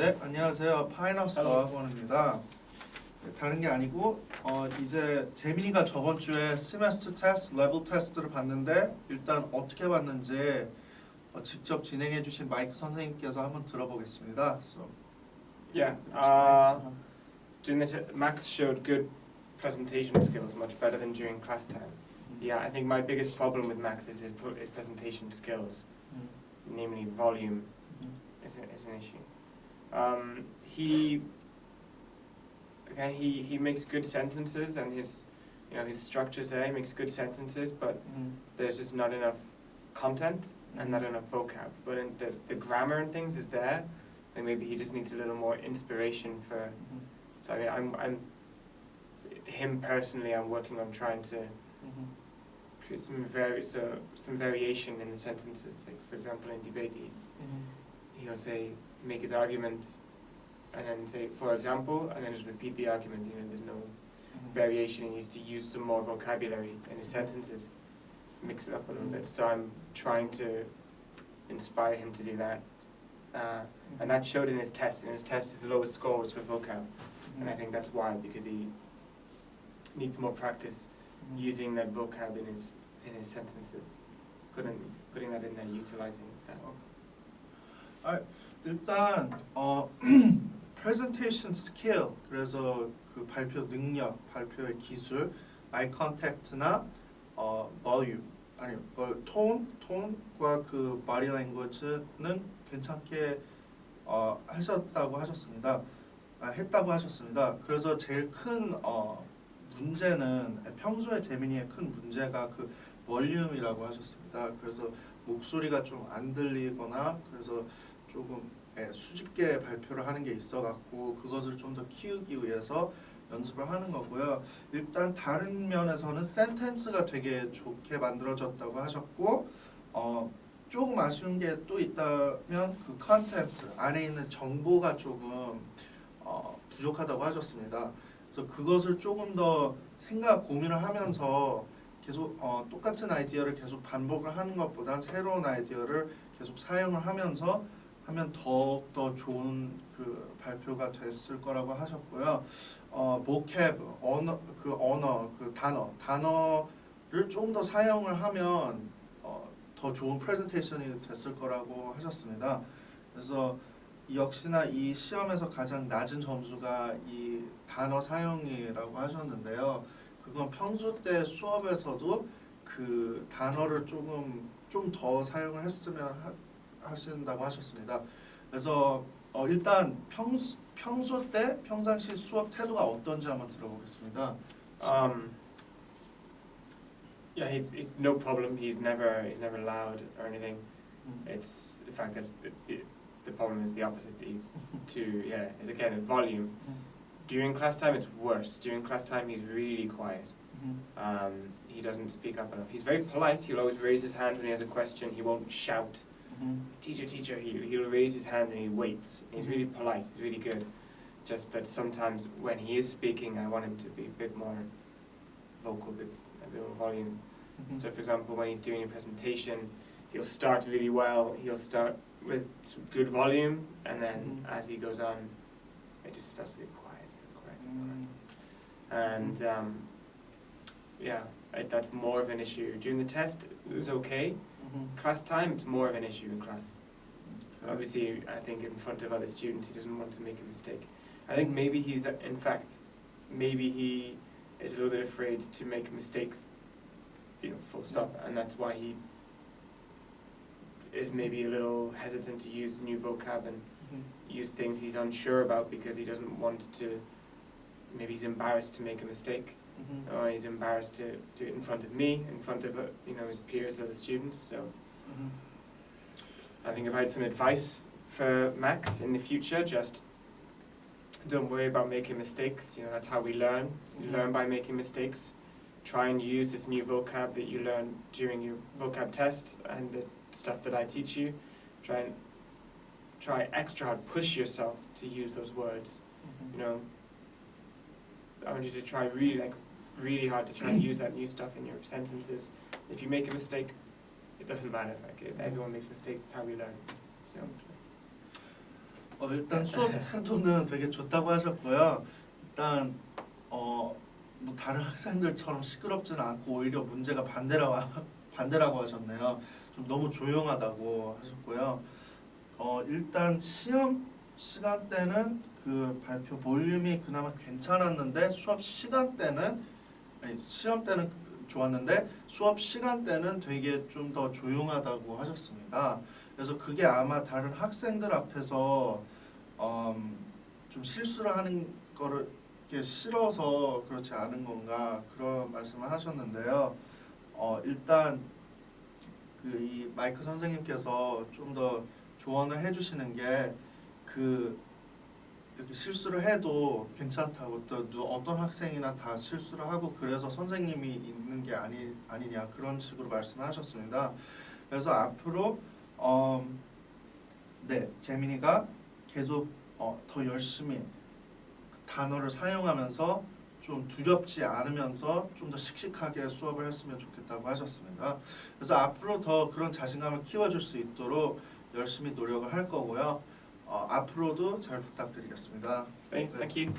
네, 안녕하세요. 파이너스 어학원입니다. 네, 다른 게 아니고 이제 재민이가 저번 주에 세메스터 테스트, 레벨 테스트를 봤는데 일단 어떻게 봤는지 직접 진행해 주신 마이크 선생님께서 한번 들어보겠습니다. So, Yeah, during the Max showed good presentation skills, much better than during class time. Yeah, I think my biggest problem with Max is his presentation skills, namely volume is an issue. He makes good sentences, and his structures there. He makes good sentences, but there's just not enough content and not enough vocab. But in the grammar and things is there. And maybe he just needs a little more inspiration for. So I mean, I'm him personally. I'm working on trying to create some variation in the sentences. Like for example, in debate, he'll say make his argument, and then say for example, and then just repeat the argument. You know, there's no variation. He needs to use some more vocabulary in his sentences, mix it up a little bit. So I'm trying to inspire him to do that. And that showed in his test. In his test, his lowest score was for vocab, and I think that's why, because he needs more practice using that vocab in his sentences, putting that in there, utilizing that. 일단 presentation skill, 그래서 그 발표 능력, 발표의 기술, eye contact나 volume, 아니 톤과 그 body language는 괜찮게 했다고 하셨습니다. 그래서 제일 큰 문제는 평소에 재민이의 큰 문제가 그 볼륨이라고 하셨습니다. 그래서 목소리가 좀 안 들리거나 그래서 조금 수줍게 발표를 하는 게 있어갖고 그것을 좀 더 키우기 위해서 연습을 하는 거고요. 일단 다른 면에서는 센텐스가 되게 좋게 만들어졌다고 하셨고 조금 아쉬운 게 또 있다면 그 컨텐트 안에 있는 정보가 조금 부족하다고 하셨습니다. 그래서 그것을 조금 더 고민을 하면서 계속 똑같은 아이디어를 계속 반복을 하는 것보단 새로운 아이디어를 계속 사용을 하면서 하면 더욱더 좋은 그 발표가 됐을 거라고 하셨고요. vocab, 단어를 좀 더 사용을 하면 더 좋은 프레젠테이션이 됐을 거라고 하셨습니다. 그래서 역시나 이 시험에서 가장 낮은 점수가 이 단어 사용이라고 하셨는데요. 그건 평소 때 수업에서도 그 단어를 좀 더 사용을 했으면 하신다고 하셨습니다. 그래서 일단 평소 때 평상시 수업 태도가 어떤지 한번 들어보겠습니다. Yeah, he's no problem. He's never loud or anything. It's the fact that the problem is the opposite. He's it's again volume. During class time, it's worse. During class time, he's really quiet. He doesn't speak up enough. He's very polite. He'll always raise his hand when he has a question. He won't shout, teacher. He'll raise his hand and he waits. He's really polite. He's really good. Just that sometimes when he is speaking, I want him to be a bit more vocal, a bit more volume. So for example, when he's doing a presentation, he'll start really well. He'll start with some good volume, and then as he goes on, it just starts to get quiet. And that's more of an issue. During the test, it was okay. Class time, it's more of an issue in class. Obviously, I think in front of other students, he doesn't want to make a mistake. I think maybe he is a little bit afraid to make mistakes, full stop, and that's why he is maybe a little hesitant to use new vocab and use things he's unsure about because he doesn't want to. Maybe he's embarrassed to make a mistake, or he's embarrassed to do it in front of me, in front of his peers, other students. So I think if I had some advice for Max in the future, just don't worry about making mistakes. That's how we learn. You learn by making mistakes. Try and use this new vocab that you learn during your vocab test and the stuff that I teach you. Try extra hard, push yourself to use those words. I want you to try really hard to try and use that new stuff in your sentences. If you make a mistake, it doesn't matter. Everyone makes mistakes. It's how we learn. So. 일단 수업 태도는 되게 좋다고 하셨고요. 일단 뭐 다른 학생들처럼 시끄럽지는 않고 오히려 문제가 반대라고 하셨네요. 좀 너무 조용하다고 하셨고요. 일단 시험 시간 때는 그 발표 볼륨이 그나마 괜찮았는데 수업 시간 때는 시험 때는 좋았는데 수업 시간 때는 되게 좀 더 조용하다고 하셨습니다. 그래서 그게 아마 다른 학생들 앞에서 좀 실수를 하는 거를 이렇게 싫어서 그렇지 않은 건가 그런 말씀을 하셨는데요. 일단 그 이 마이크 선생님께서 좀 더 조언을 해주시는 게 그 이렇게 실수를 해도 괜찮다고 또 어떤 학생이나 다 실수를 하고 그래서 선생님이 있는 게 아니냐 그런 식으로 말씀을 하셨습니다. 그래서 앞으로 네 재민이가 계속 더 열심히 그 단어를 사용하면서 좀 두렵지 않으면서 좀 더 씩씩하게 수업을 했으면 좋겠다고 하셨습니다. 그래서 앞으로 더 그런 자신감을 키워줄 수 있도록 열심히 노력을 할 거고요. 앞으로도 잘 부탁드리겠습니다. Thank you.